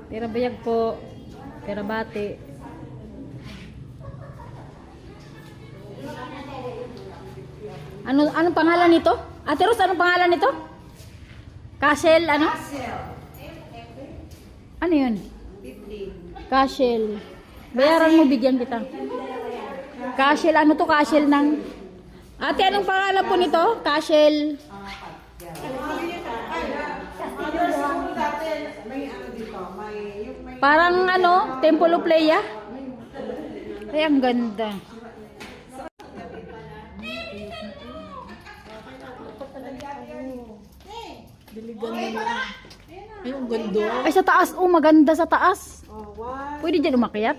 Pera bayag po. Pera bati. Anong pangalan nito? Ate Rose, anong pangalan nito? Castle, ano? Ano yun? Castle. Bayaran mo, bigyan kita. Castle, ano to? Castle ng... Ate, anong pangalan po nito? Castle. Parang ano, Temple of Leia. Ay, ang ganda. Ay, ang ganda. Ay, sa taas. Oh, maganda sa taas. Pwede dyan umakyat.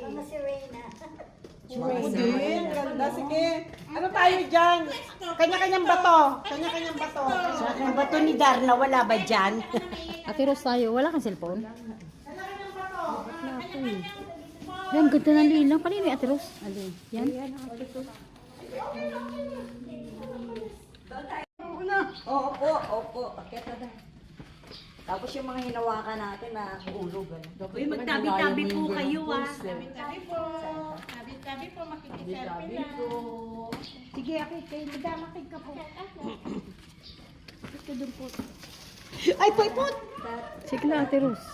Pwede, ganda. Sige. Ano tayo dyan? Kanya-kanyang bato. Kanya-kanyang bato. Sa akin bato ni Darna, wala ba dyan? Ate Rose tayo. Wala kang cellphone? Ay, ang ganda ng lilang. Kanino yung Ate Rose? Alin? Yan? Opo, opo. Akit na tayo. Tapos yung mga hinawakan natin na hulog. Uy, magtabi-tabi po kayo ah. Tabi-tabi po. Tabi-tabi po. Makikiselfie na. Sige, akit kayo. Magdamakig ka po. Ay, po. Sige lang, Ate Rose.